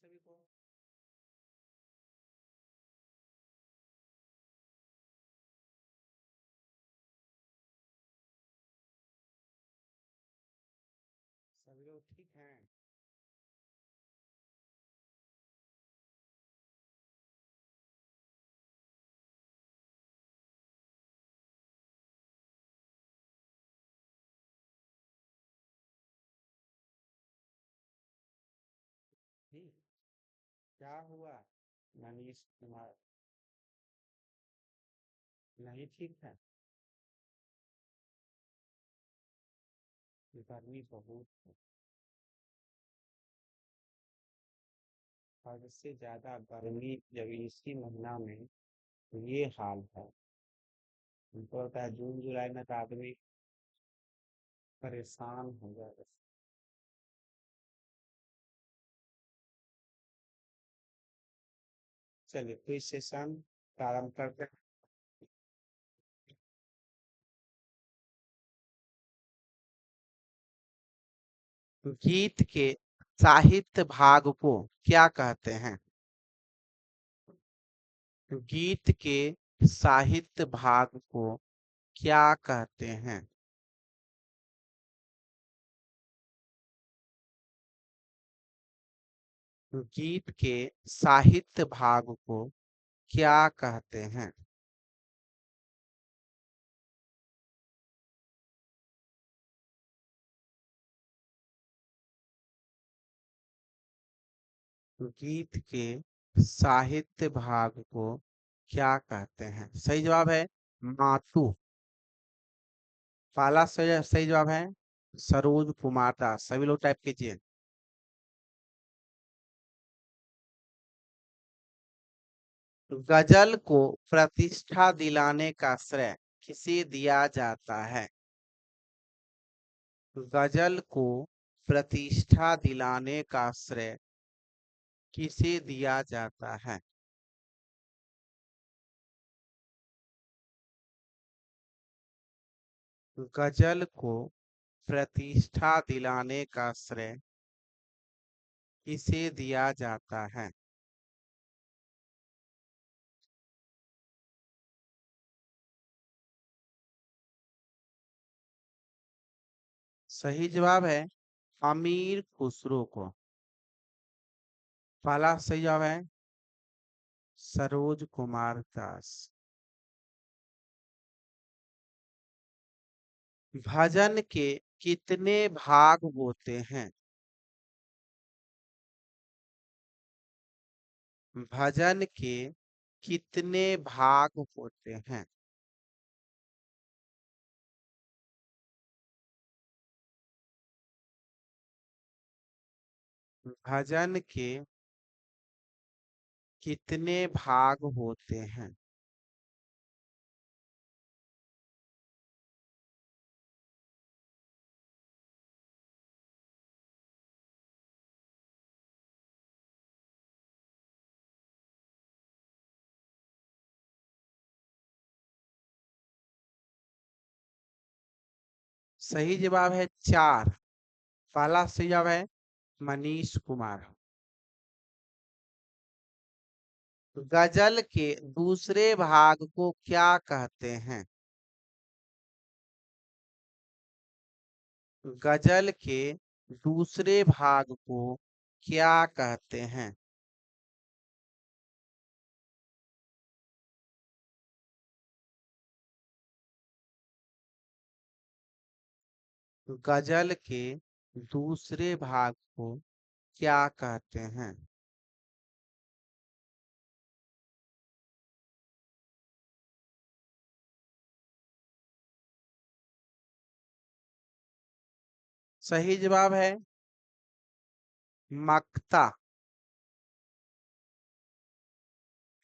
सभी को। सभी लोग ठीक हैं। ठीक। क्या हुआ? मनीष कुमार नहीं ठीक है। गर्मी बहुत है। हद से ज्यादा गर्मी जब इसी महीना में तो ये हाल है। हमको लगता है जून जुलाई में तो आदमी परेशान हो जाएगा। चलिए फिर सेशन प्रारंभ करते हैं। गीत के साहित्य भाग को क्या कहते हैं? गीत के साहित्य भाग को क्या कहते हैं? गीत के साहित्य भाग को क्या कहते हैं? गीत के साहित्य भाग को क्या कहते हैं? सही जवाब है मातु। पहला सही जवाब है सरोज कुमार दास। सभी लोग टाइप कीजिए। गजल को प्रतिष्ठा दिलाने का श्रेय किसे दिया जाता है? गजल को प्रतिष्ठा दिलाने का श्रेय किसे दिया जाता है? गजल को प्रतिष्ठा दिलाने का श्रेय किसे दिया जाता है? सही जवाब है अमीर खुसरो को। पहला सही जवाब है सरोज कुमार दास। भजन के कितने भाग होते हैं? भजन के कितने भाग होते हैं? भजन के कितने भाग होते हैं? सही जवाब है चार। पहला सही जवाब है मनीष कुमार। गजल के दूसरे भाग को क्या कहते हैं? गजल के दूसरे भाग को क्या कहते हैं? गजल के दूसरे भाग को क्या कहते हैं? सही जवाब है मक्ता।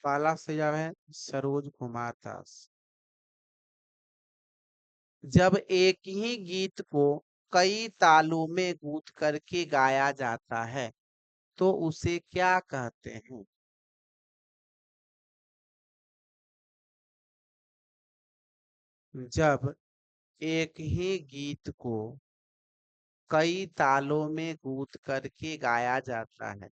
पहला सही जवाब है सरोज कुमार दास। जब एक ही गीत को कई तालों में गूंथ करके गाया जाता है तो उसे क्या कहते हैं? जब एक ही गीत को कई तालों में गूंथ करके गाया जाता है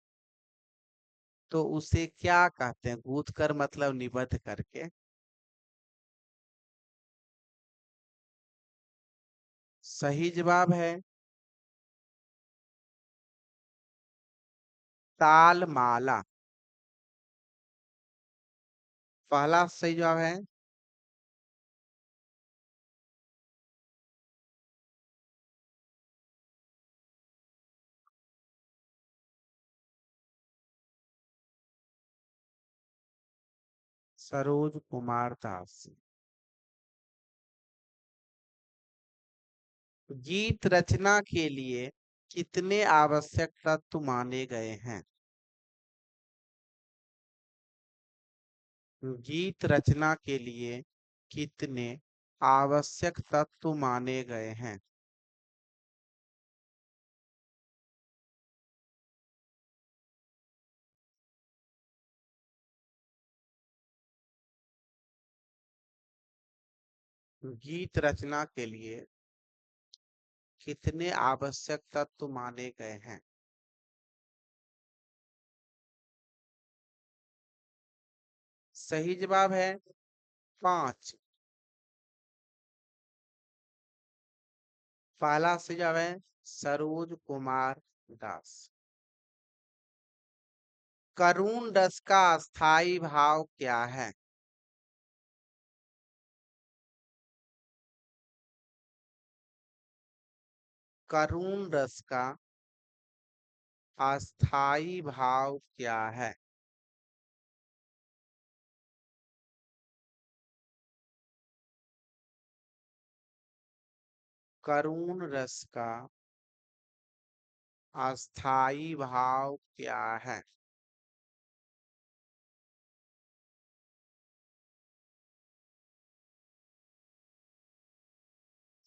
तो उसे क्या कहते हैं? गूंथ कर मतलब निबद्ध करके। सही जवाब है तालमाला। पहला सही जवाब है सरोज कुमार दास। गीत रचना के लिए कितने आवश्यक तत्व माने गए हैं? गीत रचना के लिए कितने आवश्यक तत्व माने गए हैं? गीत रचना के लिए कितने आवश्यक तत्व माने गए हैं? सही जवाब है पांच। पहला सही जवाब है सरोज कुमार दास। करुण रस का स्थायी भाव क्या है? करुण रस का अस्थाई भाव क्या है? करुण रस का अस्थाई भाव क्या है?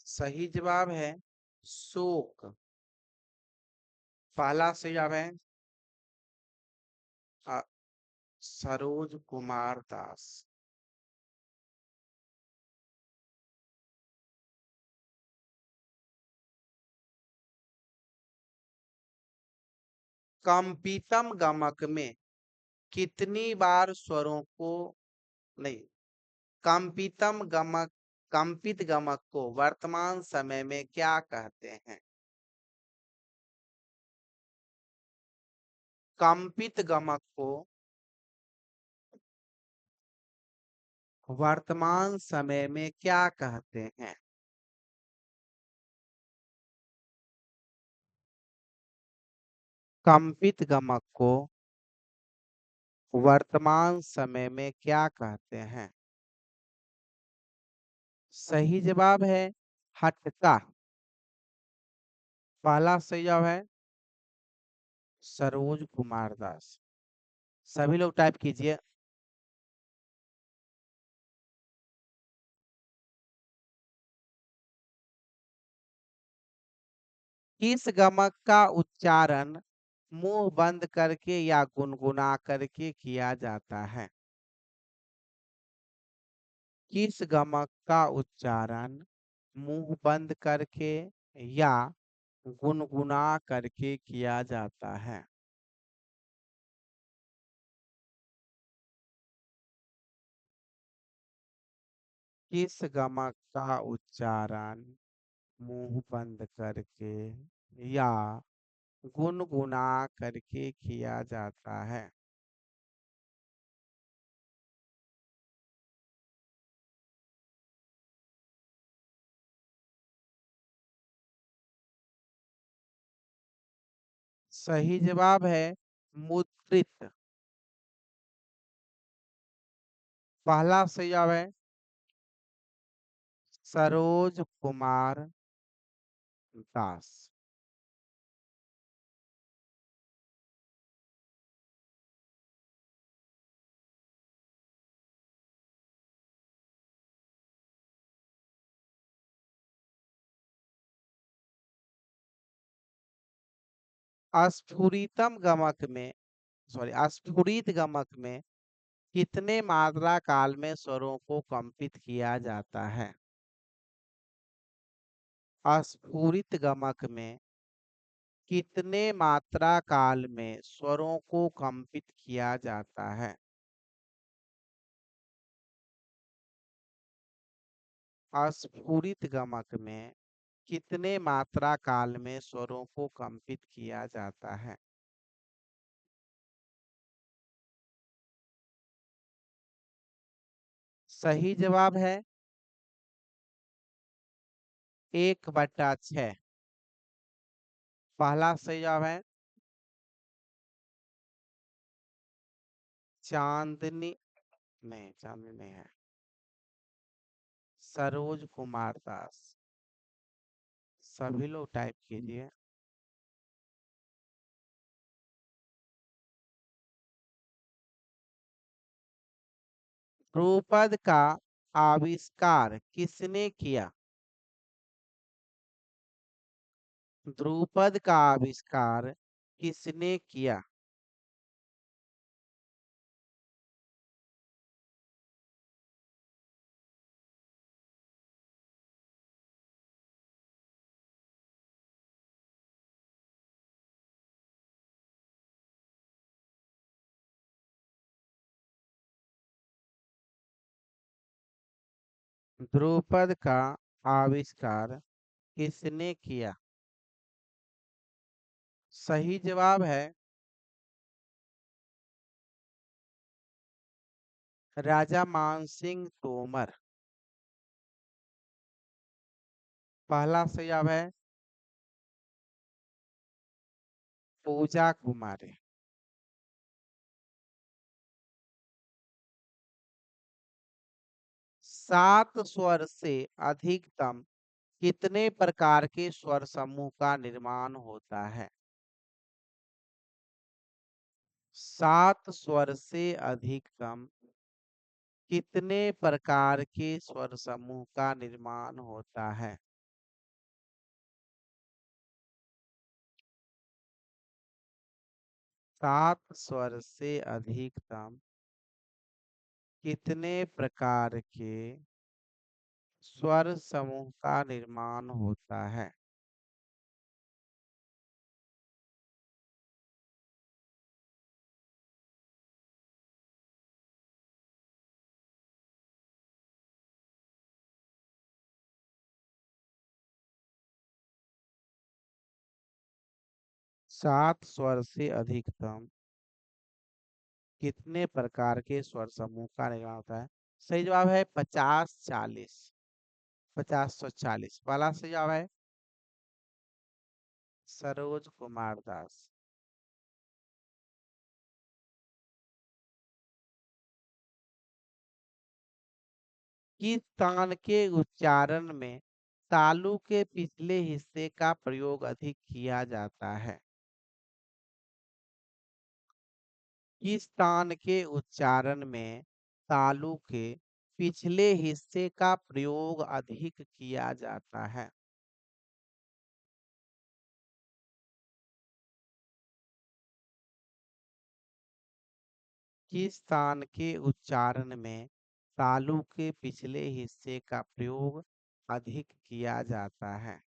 सही जवाब है शोक। पहला सही जवाब है अ, सरोज कुमार दास। कंपितम गमक में कितनी बार स्वरों को नहीं, कंपितम गमक, कंपित गमक को वर्तमान समय में क्या कहते हैं? कंपित गमक को वर्तमान समय में क्या कहते हैं? कंपित गमक को वर्तमान समय में क्या कहते हैं? सही जवाब है हटका। पहला सही जवाब है सरोज कुमार दास। सभी लोग टाइप कीजिए। किस गमक का उच्चारण मुंह बंद करके या गुनगुना करके किया जाता है? किस गमक का उच्चारण मुंह बंद करके या गुनगुना करके किया जाता है? किस गमक का उच्चारण मुंह बंद करके या गुनगुना करके किया जाता है? सही जवाब है मुद्रित। पहला सही जवाब है सरोज कुमार दास। अस्फुरितम गमक में, सॉरी, अस्फुरित गमक में कितने मात्रा काल में स्वरों को कंपित किया जाता है? अस्फुरित गमक में कितने मात्रा काल में स्वरों को कंपित किया जाता है? अस्फुरित गमक में कितने मात्रा काल में स्वरों को कंपित किया जाता है? सही जवाब है 1/6। पहला सही जवाब है चांदनी। नहीं, चांदनी नहीं है। सरोज कुमार दास। सभी लोग टाइप कीजिए। ध्रुपद का आविष्कार किसने किया? ध्रुपद का आविष्कार किसने किया? ध्रुपद का आविष्कार किसने किया? सही जवाब है राजा मानसिंह तोमर। पहला सही जवाब है पूजा कुमारी। 7 स्वर से अधिकतम कितने प्रकार के स्वर समूह का निर्माण होता है? 7 स्वर से अधिकतम कितने प्रकार के स्वर समूह का निर्माण होता है? 7 स्वर से अधिकतम कितने प्रकार के स्वर समूह का निर्माण होता है? सात स्वर से अधिकतम कितने प्रकार के स्वर समूह का निर्माण होता है? सही जवाब है 50-40। 50-40 वाला सही जवाब है सरोज कुमार दास। किस तान के उच्चारण में तालु के पिछले हिस्से का प्रयोग अधिक किया जाता है? किस तान के उच्चारण में तालु के पिछले हिस्से का प्रयोग अधिक किया जाता है? किस तान के उच्चारण में तालु के पिछले हिस्से का प्रयोग अधिक किया जाता है?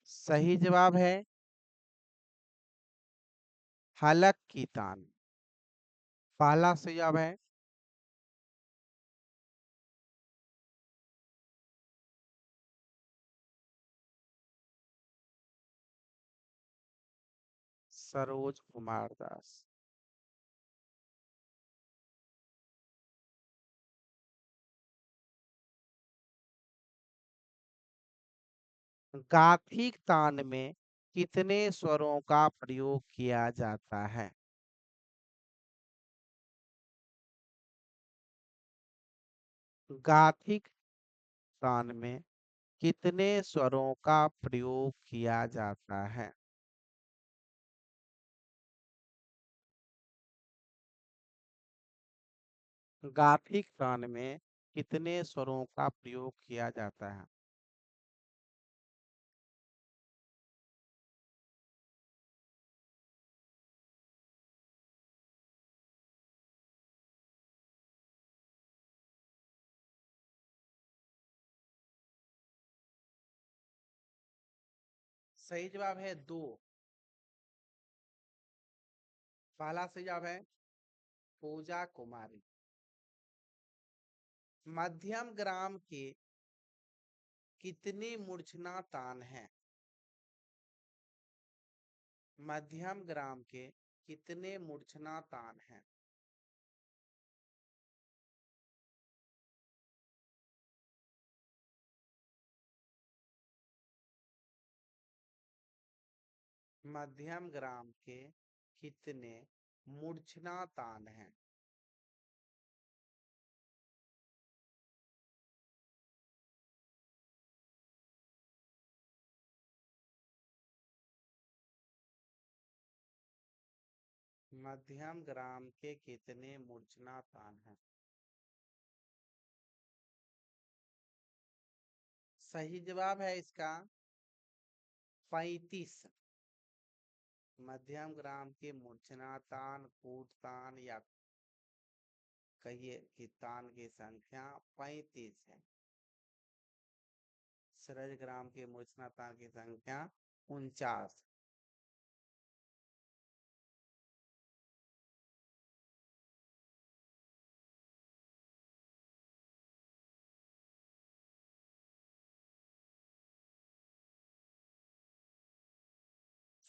सही जवाब है हलक की तान। पहला सही जवाब है सरोज कुमार दास। गाथिक तान में कितने स्वरों का प्रयोग किया जाता है? गाथिक तान में कितने स्वरों का प्रयोग किया जाता है? गाथिक तान में कितने स्वरों का प्रयोग किया जाता है? सही जवाब है 2। पहला सही जवाब है पूजा कुमारी। मध्यम ग्राम के कितने मूर्छना तान हैं? मध्यम ग्राम के कितने मूर्छना तान हैं? मध्यम ग्राम के कितने मूर्छना तान हैं? मध्यम ग्राम के कितने मूर्छना तान हैं? सही जवाब है इसका 35। मध्यम ग्राम के मूर्छना तान, कूट तान या कहिए कि तान की संख्या 35 है। सरज ग्राम के मूर्छना तान की संख्या 49।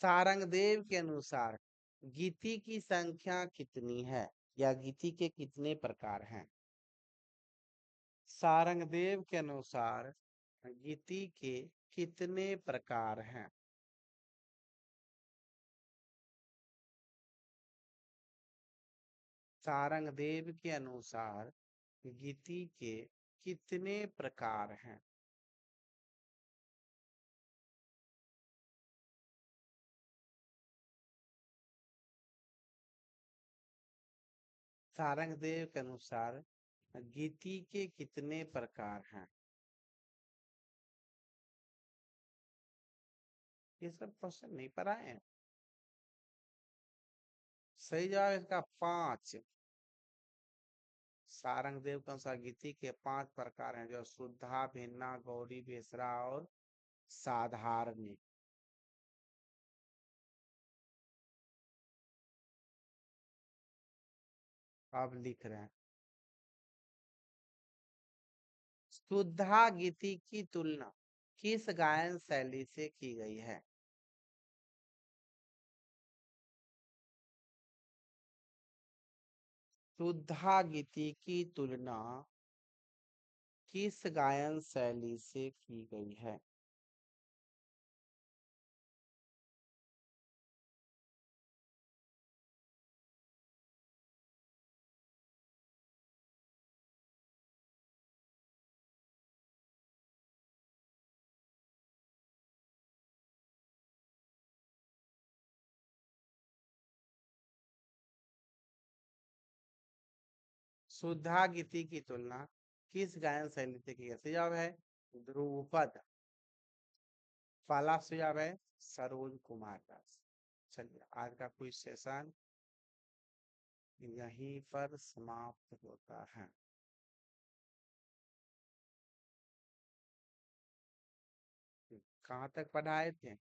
सारंगदेव के अनुसार गीति की संख्या कितनी है या गीति के कितने प्रकार हैं? सारंगदेव के अनुसार गीति के कितने प्रकार हैं? सारंगदेव के अनुसार गीति के कितने प्रकार हैं? सारंगदेव के अनुसार गीति के कितने प्रकार हैं? ये सब क्वेश्चन नहीं पढ़ा है। सही जवाब इसका 5। सारंगदेव के अनुसार गीति के 5 प्रकार हैं, जो शुद्धा, भिन्ना, गौड़ी, बेसरा और साधारण। अब लिख रहे हैं। शुद्धा गीति की तुलना किस गायन शैली से की गई है? शुद्धा गीति की तुलना किस गायन शैली से की गई है? शुद्धा गीति की तुलना किस गायन शैली से की गई? सही जवाब है ध्रुपद। पहला सुझाव है सरोज कुमार दास। चलिए आज का क्विज सेशन यहीं पर समाप्त होता है। कहाँ तक पढ़ाए थे?